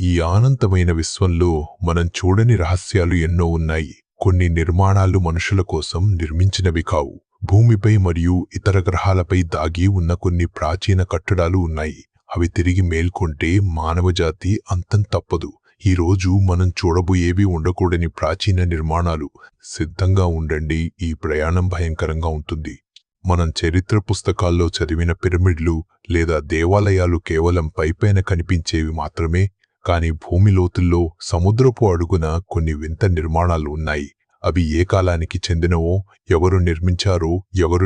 ఈ అనంతమైన విశ్వంలో మనం చూడని రహస్యాలు ఎన్నో ఉన్నాయి. కొన్ని నిర్మాణాలు మనుషుల కోసం నిర్మించినవి కావు. భూమిపై మరియు ఇతర గ్రహాలపై దాగి ఉన్న కొన్ని ప్రాచీన కట్టడాలు ఉన్నాయి. అవి తిరిగి మేల్కొంటే మానవజాతి అంతం తప్పదు. ఈరోజు మనం చూడబోయేవి ఉండకూడని ప్రాచీన నిర్మాణాలు. సిద్ధంగా ఉండండి, ఈ ప్రయాణం భయంకరంగా ఉంటుంది. మనం చరిత్ర పుస్తకాల్లో చదివిన పిరమిడ్లు లేదా దేవాలయాలు కేవలం పైపైన కనిపించేవి మాత్రమే. కాని భూమి లోతుల్లో, సముద్రపు అడుగున కొన్ని వింత నిర్మాణాలు ఉన్నాయి. అవి ఏ కాలానికి చెందినవో, ఎవరు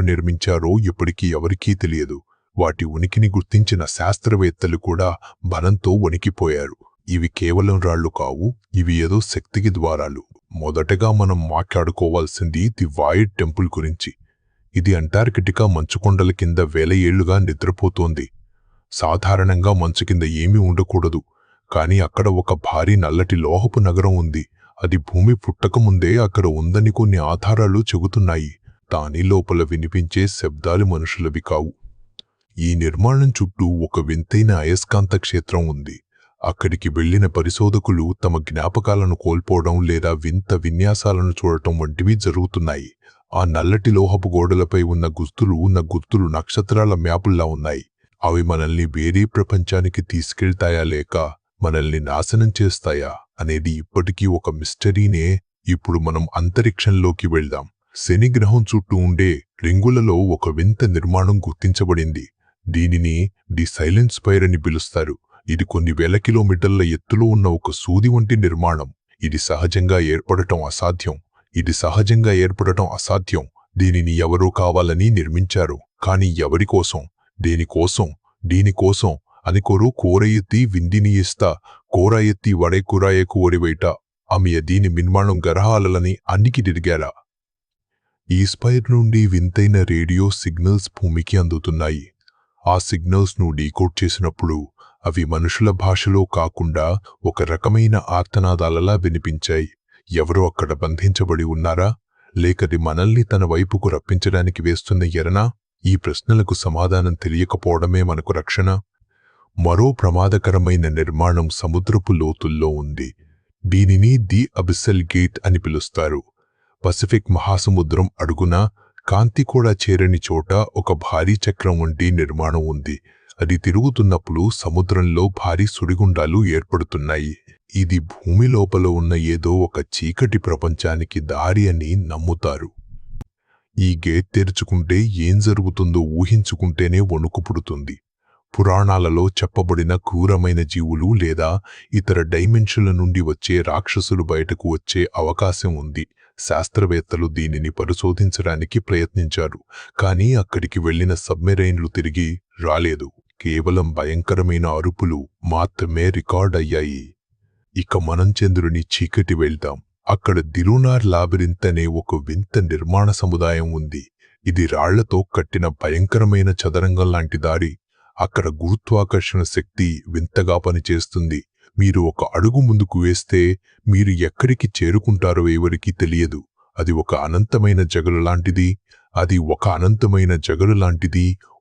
నిర్మించారో ఇప్పటికీ ఎవరికీ తెలియదు. వాటి ఉనికిని గుర్తించిన శాస్త్రవేత్తలు కూడా భయంతో వణికిపోయారు. ఇవి కేవలం రాళ్లు కావు, ఇవి ఏదో శక్తికి ద్వారాలు. మొదటగా మనం మాట్లాడుకోవాల్సింది ది వైట్ టెంపుల్ గురించి. ఇది అంటార్కిటికా మంచుకొండల కింద వేల ఏళ్లుగా నిద్రపోతోంది. సాధారణంగా మంచు కింద ఏమీ ఉండకూడదు, కాని అక్కడ ఒక భారీ నల్లటి లోహపు నగరం ఉంది. అది భూమి పుట్టకముందే అక్కడ ఉందని కొన్ని ఆధారాలు చెబుతున్నాయి. దాని లోపల వినిపించే శబ్దాలు మనుషులవి కావు. ఈ నిర్మాణం చుట్టూ ఒక వింతైన అయస్కాంత క్షేత్రం ఉంది. అక్కడికి వెళ్లిన పరిశోధకులు తమ జ్ఞాపకాలను కోల్పోవడం లేదా వింత విన్యాసాలను చూడటం వంటివి జరుగుతున్నాయి. ఆ నల్లటి లోహపు గోడలపై ఉన్న గుర్తులు నక్షత్రాల మ్యాపుల్లా ఉన్నాయి. అవి మనల్ని వేరే ప్రపంచానికి తీసుకెళ్తాయా లేక మనల్ని నాశనం చేస్తాయా అనేది ఇప్పటికీ ఒక మిస్టరీనే. ఇప్పుడు మనం అంతరిక్షంలోకి వెళ్దాం. శని గ్రహం చుట్టూ ఉండే రింగులలో ఒక వింత నిర్మాణం గుర్తించబడింది. దీనిని ది సైలెంట్ స్పైర్ అని పిలుస్తారు. ఇది కొన్ని వేల కిలోమీటర్ల ఎత్తులో ఉన్న ఒక సూది వంటి నిర్మాణం. ఇది సహజంగా ఏర్పడటం అసాధ్యం. దీనిని ఎవరో కావాలని నిర్మించారు. కాని ఎవరికోసం, దీనికోసం అనికొరు కోరయెత్తి విండిని ఇస్తా, కోరాయెత్తి వడే కురాయకు ఒడివైట ఆమె దీని నిర్మాణం గ్రహాలని అన్నికి తిరిగారా. ఈ స్పైర్ నుండి వింతైన రేడియో సిగ్నల్స్ భూమికి అందుతున్నాయి. ఆ సిగ్నల్స్ ను డీకోడ్ చేసినప్పుడు అవి మనుషుల భాషలో కాకుండా ఒక రకమైన ఆర్తనాదాలలా వినిపించాయి. ఎవరో అక్కడ బంధించబడి ఉన్నారా, లేకది మనల్ని తన వైపుకు రప్పించడానికి వేస్తున్న ఎరనా? ఈ ప్రశ్నలకు సమాధానం తెలియకపోవడమే మనకు రక్షణ. మరో ప్రమాదకరమైన నిర్మాణం సముద్రపు లోతుల్లో ఉంది. దీనిని ది అబిస్సల్ గేట్ అని పిలుస్తారు. పసిఫిక్ మహాసముద్రం అడుగున, కాంతి కూడా చేరని చోట ఒక భారీ చక్రం వంటి నిర్మాణం ఉంది. అది తిరుగుతున్నప్పుడు సముద్రంలో భారీ సుడిగుండాలు ఏర్పడుతున్నాయి. ఇది భూమి లోపల ఉన్న ఏదో ఒక చీకటి ప్రపంచానికి దారి అని నమ్ముతారు. ఈ గేట్ తెరుచుకుంటే ఏం జరుగుతుందో ఊహించుకుంటేనే వణుకు పుడుతుంది. పురాణాలలో చెప్పబడిన క్రూరమైన జీవులు లేదా ఇతర డైమెన్షన్ల నుండి వచ్చే రాక్షసులు బయటకు వచ్చే అవకాశం ఉంది. శాస్త్రవేత్తలు దీనిని పరిశోధించడానికి ప్రయత్నించారు, కానీ అక్కడికి వెళ్లిన సబ్మెరైన్లు తిరిగి రాలేదు. కేవలం భయంకరమైన అరుపులు మాత్రమే రికార్డ్ అయ్యాయి. ఇక మనం చంద్రుని చీకటి వెళ్దాం. అక్కడ దిలునార్ లాబిరింత్ అనే ఒక వింత నిర్మాణ సముదాయం ఉంది. ఇది రాళ్లతో కట్టిన భయంకరమైన చదరంగం లాంటి దారి. అక్కడ గురుత్వాకర్షణ శక్తి వింతగా పనిచేస్తుంది. మీరు ఒక అడుగు ముందుకు వేస్తే మీరు ఎక్కడికి చేరుకుంటారో ఎవరికీ తెలియదు. అది ఒక అనంతమైన జగలు లాంటిది.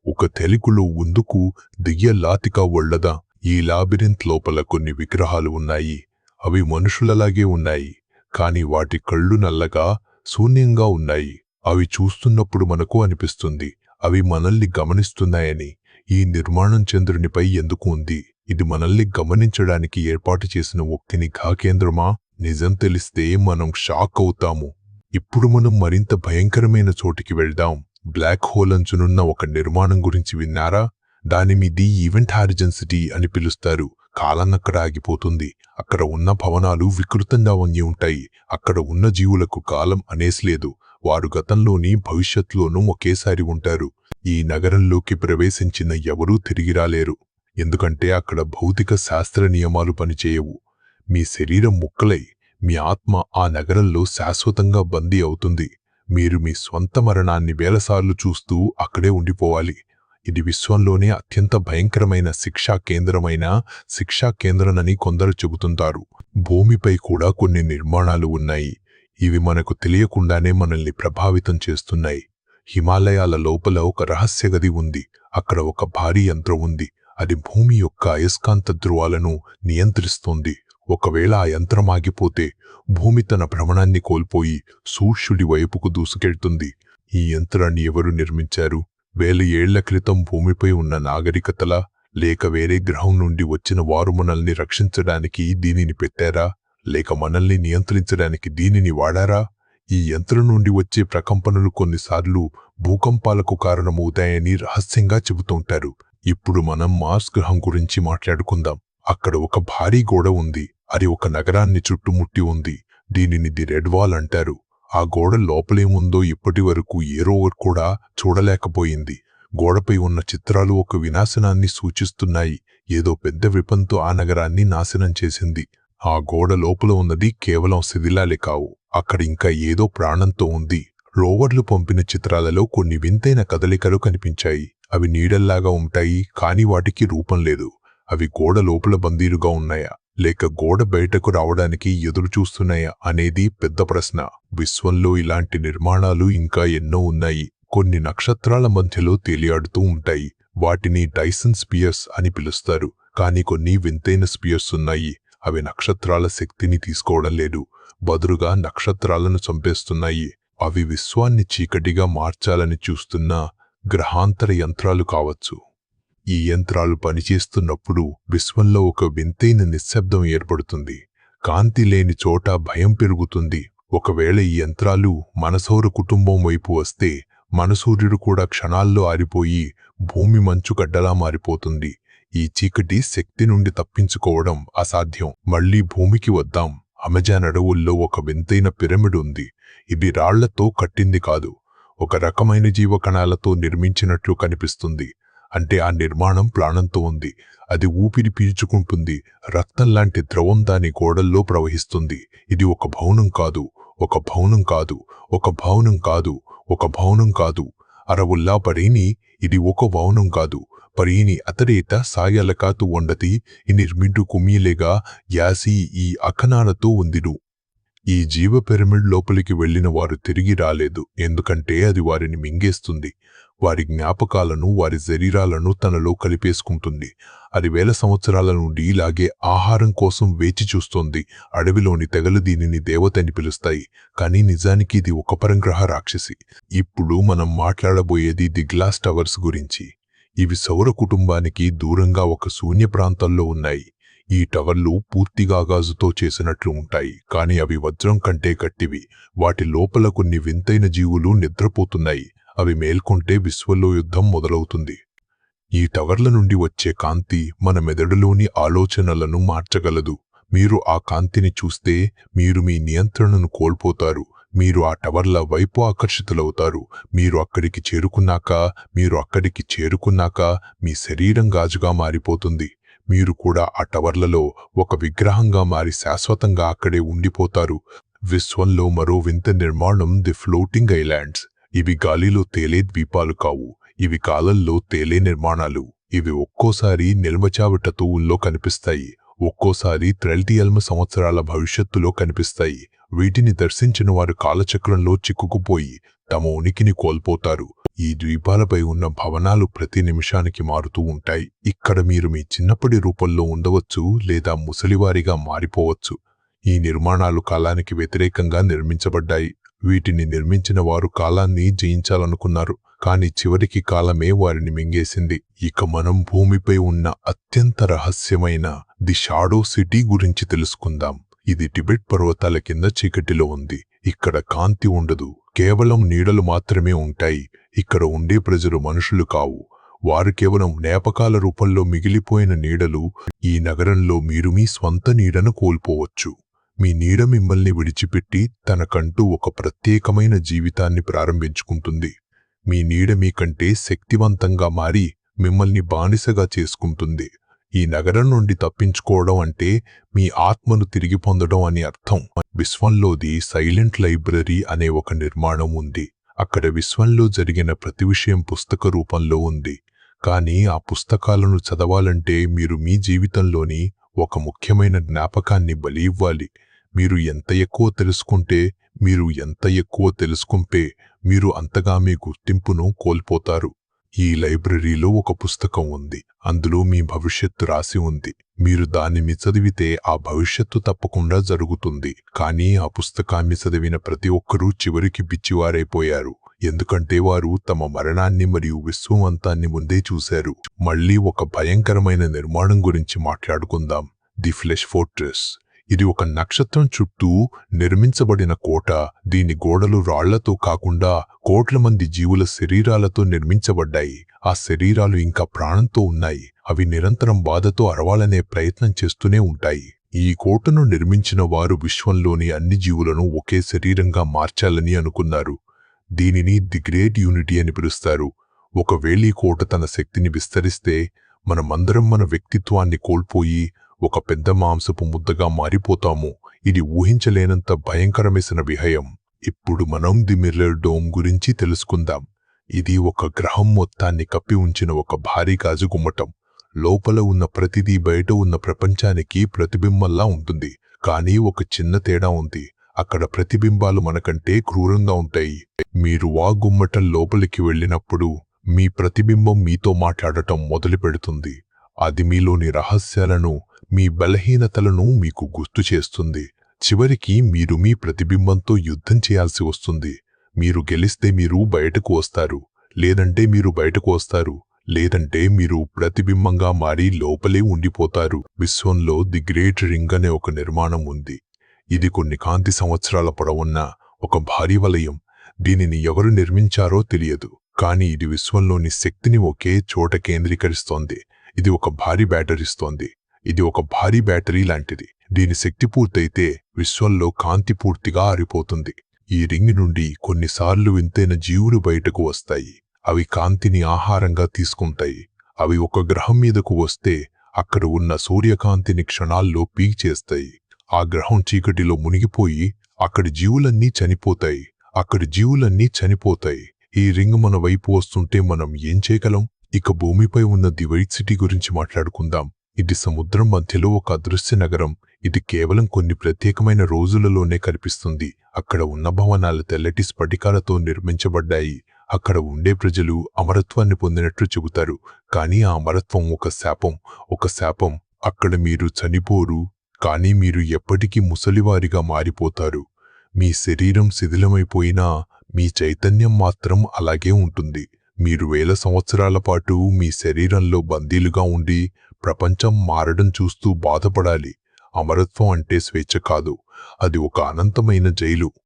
ఒక తెలికులో ముందుకు దియ్యలాతికా వళ్లదా. ఈ లాబిరింత్ లోపల కొన్ని విగ్రహాలు ఉన్నాయి. అవి మనుషులలాగే ఉన్నాయి, కాని వాటి కళ్ళు నల్లగా, శూన్యంగా ఉన్నాయి. అవి చూస్తున్నప్పుడు మనకు అనిపిస్తుంది అవి మనల్ని గమనిస్తున్నాయని. ఈ నిర్మాణం చంద్రునిపై ఎందుకు ఉంది? ఇది మనల్ని గమనించడానికి ఏర్పాటు చేసిన ఒక నిఘా కేంద్రమా? నిజం తెలిస్తే మనం షాక్ అవుతాము. ఇప్పుడు మనం మరింత భయంకరమైన చోటికి వెళ్దాం. బ్లాక్ హోల్ అంచునున్న ఒక నిర్మాణం గురించి విన్నారా? దానిని ది ఈవెంట్ హారిజన్ సిటీ అని పిలుస్తారు. కాలన్నక్కడ ఆగిపోతుంది. అక్కడ ఉన్న భవనాలు వికృతంగా వంగి ఉంటాయి. అక్కడ ఉన్న జీవులకు కాలం అనేస్లేదు. వారు గతంలోని భవిష్యత్తులోనూ ఒకేసారి ఉంటారు. ఈ నగరంలోకి ప్రవేశించిన ఎవరూ తిరిగి రాలేరు, ఎందుకంటే అక్కడ భౌతిక శాస్త్ర నియమాలు పనిచేయవు. మీ శరీరం ముక్కలై మీ ఆత్మ ఆ నగరంలో శాశ్వతంగా బందీ అవుతుంది. మీరు మీ స్వంత మరణాన్ని వేలసార్లు చూస్తూ అక్కడే ఉండిపోవాలి. ఇది విశ్వంలోనే అత్యంత భయంకరమైన శిక్షా కేంద్రమని కొందరు చెబుతుంటారు. భూమిపై కూడా కొన్ని నిర్మాణాలు ఉన్నాయి. ఇవి మనకు తెలియకుండానే మనల్ని ప్రభావితం చేస్తున్నాయి. హిమాలయాల లోపల ఒక రహస్య గది ఉంది. అక్కడ ఒక భారీ యంత్రం ఉంది. అది భూమి యొక్క అయస్కాంత ధ్రువాలను నియంత్రిస్తోంది. ఒకవేళ ఆ యంత్రం ఆగిపోతే భూమి తన భ్రమణాన్ని కోల్పోయి సూర్యుడి వైపుకు దూసుకెళ్తుంది. ఈ యంత్రాన్ని ఎవరు నిర్మించారు? వేల ఏళ్ల క్రితం భూమిపై ఉన్న నాగరికతలా, లేక వేరే గ్రహం నుండి వచ్చిన వారు మనల్ని రక్షించడానికి దీనిని పెట్టారా, లేక మనల్ని నియంత్రించడానికి దీనిని వాడారా? ఈ యంత్రం నుండి వచ్చే ప్రకంపనలు కొన్నిసార్లు భూకంపాలకు కారణమవుతాయని రహస్యంగా చెబుతుంటారు. ఇప్పుడు మనం మార్స్ గ్రహం గురించి మాట్లాడుకుందాం. అక్కడ ఒక భారీ గోడ ఉంది. అది ఒక నగరాన్ని చుట్టుముట్టి ఉంది. దీనిని ది రెడ్ వాల్ అంటారు. ఆ గోడ లోపలేముందో ఇప్పటి వరకు ఏ రోవర్ కూడా చూడలేకపోయింది. గోడపై ఉన్న చిత్రాలు ఒక వినాశనాన్ని సూచిస్తున్నాయి. ఏదో పెద్ద విపంతో ఆ నగరాన్ని నాశనం చేసింది. ఆ గోడ లోపల ఉన్నది కేవలం శిథిలాలే కావు. అక్కడ ఇంకా ఏదో ప్రాణంతో ఉంది. రోవర్లు పంపిన చిత్రాలలో కొన్ని వింతైన కదలికలు కనిపించాయి. అవి నీడల్లాగా ఉంటాయి, కాని వాటికి రూపం లేదు. అవి గోడ లోపల బందీలుగా ఉన్నాయా, లేక గోడ బయటకు రావడానికి ఎదురుచూస్తున్నాయా అనేది పెద్ద ప్రశ్న. విశ్వంలో ఇలాంటి నిర్మాణాలు ఇంకా ఎన్నో ఉన్నాయి. కొన్ని నక్షత్రాల మధ్యలో తేలియాడుతూ ఉంటాయి. వాటిని డైసన్ స్పియర్స్ అని పిలుస్తారు. కాని కొన్ని వింతైన స్పియర్స్ ఉన్నాయి. అవి నక్షత్రాల శక్తిని తీసుకోవడం లేదు, బదులుగా నక్షత్రాలను చంపేస్తున్నాయి. అవి విశ్వాన్ని చీకటిగా మార్చాలని చూస్తున్న గ్రహాంతర యంత్రాలు కావచ్చు. ఈ యంత్రాలు పనిచేస్తున్నప్పుడు విశ్వంలో ఒక వింతైన నిశ్శబ్దం ఏర్పడుతుంది. కాంతి లేని చోట భయం పెరుగుతుంది. ఒకవేళ ఈ యంత్రాలు మన సౌర కుటుంబం వైపు వస్తే మన సూర్యుడు కూడా క్షణాల్లో ఆరిపోయి భూమి మంచుగడ్డలా మారిపోతుంది. ఈ చీకటి శక్తి నుండి తప్పించుకోవడం అసాధ్యం. మళ్లీ భూమికి వద్దాం. అమెజాన్ అడవుల్లో ఒక వింతైన పిరమిడ్ ఉంది. ఇది రాళ్లతో కట్టింది కాదు, ఒక రకమైన జీవకణాలతో నిర్మించినట్లు కనిపిస్తుంది. అంటే ఆ నిర్మాణం ప్రాణంతో ఉంది. అది ఊపిరి పీల్చుకుంటుంది. రక్తం లాంటి ద్రవం దాని గోడల్లో ప్రవహిస్తుంది. ఇది ఒక భవనం కాదు, ఒక భవనం కాదు, ఒక భవనం కాదు, ఒక భవనం కాదు. అరవుల్లా పరీని ఇది ఒక భవనం కాదు. పరీని అతరేత సాయలకాతు వండతి ఇనిర్మిడ్డు కుమీలేగా యాసి ఈ అఖనాలతో ఉందిడు. ఈ జీవ పిరమిడ్ లోపలికి వెళ్లిన వారు తిరిగి రాలేదు. ఎందుకంటే అది వారిని మింగేస్తుంది. వారి జ్ఞాపకాలను, వారి శరీరాలను తనలో కలిపేసుకుంటుంది. అది వేల సంవత్సరాల నుండి ఇలాగే ఆహారం కోసం వేచి చూస్తోంది. అడవిలోని తెగలు దీనిని దేవతని పిలుస్తాయి, కానీ నిజానికి ఇది ఒక పరంగ్రహ రాక్షసి. ఇప్పుడు మనం మాట్లాడబోయేది ది గ్లాస్ టవర్స్ గురించి. ఇవి సౌర కుటుంబానికి దూరంగా ఒక శూన్య ప్రాంతాల్లో ఉన్నాయి. ఈ టవర్లు పూర్తిగా గాజుతో చేసినట్లు ఉంటాయి, కాని అవి వజ్రం కంటే గట్టివి. వాటి లోపల కొన్ని వింతైన జీవులు నిద్రపోతున్నాయి. అవి మేల్కొంటే విశ్వంలో యుద్ధం మొదలవుతుంది. ఈ టవర్ల నుండి వచ్చే కాంతి మన మెదడులోని ఆలోచనలను మార్చగలదు. మీరు ఆ కాంతిని చూస్తే మీరు మీ నియంత్రణను కోల్పోతారు. మీరు ఆ టవర్ల వైపు ఆకర్షితులవుతారు. మీరు అక్కడికి చేరుకున్నాక మీ శరీరం గాజుగా మారిపోతుంది. మీరు కూడా ఆ టవర్లలో ఒక విగ్రహంగా మారి శాశ్వతంగా అక్కడే ఉండిపోతారు. విశ్వంలో మరో వింత నిర్మాణం ది ఫ్లోటింగ్ ఐలాండ్స్. ఇవి గాలిలో తేలే ద్వీపాలు కావు. ఇవి కాలంలో తేలే నిర్మాణాలు. ఇవి ఒక్కోసారి నిల్వచావిటతువుల్లో కనిపిస్తాయి, ఒక్కోసారి త్రెల్టియల్మ సంవత్సరాల భవిష్యత్తులో కనిపిస్తాయి. వీటిని దర్శించిన వారు కాలచక్రంలో చిక్కుకుపోయి తమ ఉనికిని కోల్పోతారు. ఈ ద్వీపాలపై ఉన్న భవనాలు ప్రతి నిమిషానికి మారుతూ ఉంటాయి. ఇక్కడ మీరు మీ చిన్నప్పటి రూపంలో ఉండవచ్చు, లేదా ముసలివారిగా మారిపోవచ్చు. ఈ నిర్మాణాలు కాలానికి వ్యతిరేకంగా నిర్మించబడ్డాయి. వీటిని నిర్మించిన వారు కాలాన్ని జయించాలనుకున్నారు, కాని చివరికి కాలమే వారిని మింగేసింది. ఇక మనం భూమిపై ఉన్న అత్యంత రహస్యమైన ది షాడో సిటీ గురించి తెలుసుకుందాం. ఇది టిబెట్ పర్వతాల కింద చీకటిలో ఉంది. ఇక్కడ కాంతి ఉండదు, కేవలం నీడలు మాత్రమే ఉంటాయి. ఇక్కడ ఉండే ప్రజలు మనుషులు కావు, వారు కేవలం జ్ఞాపకాల రూపంలో మిగిలిపోయిన నీడలు. ఈ నగరంలో మీరు మీ స్వంత నీడను కోల్పోవచ్చు. మీ నీడ మిమ్మల్ని విడిచిపెట్టి తనకంటూ ఒక ప్రత్యేకమైన జీవితాన్ని ప్రారంభించుకుంటుంది. మీ నీడ మీకంటే శక్తివంతంగా మారి మిమ్మల్ని బానిసగా చేసుకుంటుంది. ఈ నగరం నుండి తప్పించుకోవడం అంటే మీ ఆత్మను తిరిగి పొందడం అని అర్థం. విశ్వంలోది సైలెంట్ లైబ్రరీ అనే ఒక నిర్మాణం ఉంది. అక్కడ విశ్వంలో జరిగిన ప్రతి విషయం పుస్తక రూపంలో ఉంది. కానీ ఆ పుస్తకాలను చదవాలంటే మీరు మీ జీవితంలోని ఒక ముఖ్యమైన జ్ఞాపకాన్ని బలి ఇవ్వాలి. మీరు ఎంత ఎక్కువ తెలుసుకుంటే మీరు అంతగా మీ గుర్తింపును కోల్పోతారు. ఈ లైబ్రరీలో ఒక పుస్తకం ఉంది. అందులో మీ భవిష్యత్తు రాసి ఉంది. మీరు దానిని చదివితే ఆ భవిష్యత్తు తప్పకుండా జరుగుతుంది. కానీ ఆ పుస్తకాన్ని చదివిన ప్రతి ఒక్కరూ చివరికి పిచ్చివారైపోయారు. ఎందుకంటే వారు తమ మరణాన్ని మరియు విశ్వవంతాన్ని ముందే చూశారు. మళ్ళీ ఒక భయంకరమైన నిర్మాణం గురించి మాట్లాడుకుందాం. The flesh fortress. ఇది ఒక నక్షత్రం చుట్టూ నిర్మించబడిన కోట. దీని గోడలు రాళ్లతో కాకుండా కోట్ల మంది జీవుల శరీరాలతో నిర్మించబడ్డాయి. ఆ శరీరాలు ఇంకా ప్రాణంతో ఉన్నాయి. అవి నిరంతరం బాధతో అరవాలనే ప్రయత్నం చేస్తూనే ఉంటాయి. ఈ కోటను నిర్మించిన వారు విశ్వంలోని అన్ని జీవులను ఒకే శరీరంగా మార్చాలని అనుకున్నారు. దీనిని ది గ్రేట్ యూనిటీ అని పిలుస్తారు. ఒకవేళ ఈ కోట తన శక్తిని విస్తరిస్తే మనమందరం మన వ్యక్తిత్వాన్ని కోల్పోయి ఒక పెద్ద మాంసపు ముద్దగా మారిపోతాము. ఇది ఊహించలేనంత భయంకరమైన విహయం. ఇప్పుడు మనం ది మిర్రర్ డోమ్ గురించి తెలుసుకుందాం. ఇది ఒక గ్రహం మొత్తాన్ని కప్పి ఉంచిన ఒక భారీ గాజు గుమ్మటం. లోపల ఉన్న ప్రతిదీ బయట ఉన్న ప్రపంచానికి ప్రతిబింబంలా ఉంటుంది. కానీ ఒక చిన్న తేడా ఉంది. అక్కడ ప్రతిబింబాలు మనకంటే క్రూరంగా ఉంటాయి. మీరు ఆ గుమ్మటం లోపలికి వెళ్ళినప్పుడు మీ ప్రతిబింబం మీతో మాట్లాడటం మొదలుపెడుతుంది. అది మీలోని రహస్యాలను, మీ బలహీనతలను మీకు గుర్తు చేస్తుంది. చివరికి మీరు మీ ప్రతిబింబంతో యుద్ధం చేయాల్సి వస్తుంది. మీరు గెలిస్తే మీరు బయటకు వస్తారు, లేదంటే మీరు బయటకు వస్తారు, లేదంటే మీరు ప్రతిబింబంగా మారి లోపలే ఉండిపోతారు. విశ్వంలో ది గ్రేట్ రింగ్ అనే ఒక నిర్మాణం ఉంది. ఇది కొన్ని కాంతి సంవత్సరాల పొడవున్న ఒక భారీ వలయం. దీనిని ఎవరు నిర్మించారో తెలియదు, కానీ ఇది విశ్వంలోని శక్తిని ఒకే చోట కేంద్రీకరిస్తోంది. ఇది ఒక భారీ బ్యాటరీస్తోంది. ఇది ఒక భారీ బ్యాటరీ లాంటిది. దీని శక్తి పూర్తయితే విశ్వంలో కాంతి పూర్తిగా ఆరిపోతుంది. ఈ రింగ్ నుండి కొన్నిసార్లు వింతైన జీవులు బయటకు వస్తాయి. అవి కాంతిని ఆహారంగా తీసుకుంటాయి. అవి ఒక గ్రహం మీదకు వస్తే అక్కడ ఉన్న సూర్యకాంతిని క్షణాల్లో పీల్చేస్తాయి. ఆ గ్రహం చీకటిలో మునిగిపోయి అక్కడి జీవులన్నీ చనిపోతాయి. ఈ రింగ్ మన వైపు వస్తుంటే మనం ఏం చేయగలం? ఇక భూమిపై ఉన్న ది వైట్ సిటీ గురించి మాట్లాడుకుందాం. ఇది సముద్రం మధ్యలో ఒక అదృశ్య నగరం. ఇది కేవలం కొన్ని ప్రత్యేకమైన రోజులలోనే కనిపిస్తుంది. అక్కడ ఉన్న భవనాలు తెల్లటి స్ఫటికాలతో నిర్మించబడ్డాయి. అక్కడ ఉండే ప్రజలు అమరత్వాన్ని పొందినట్లు చెబుతారు. కానీ ఆ అమరత్వం ఒక శాపం. అక్కడ మీరు చనిపోరు, కానీ మీరు ఎప్పటికీ ముసలివారిగా మారిపోతారు. మీ శరీరం శిథిలమైపోయినా మీ చైతన్యం మాత్రం అలాగే ఉంటుంది. మీరు 1000 సంవత్సరాల పాటు మీ శరీరంలో బందీలుగా ఉండి ప్రపంచం మారడం చూస్తూ బాధపడాలి. అమరత్వం అంటే స్వేచ్ఛ కాదు, అది ఒక అనంతమైన జైలు.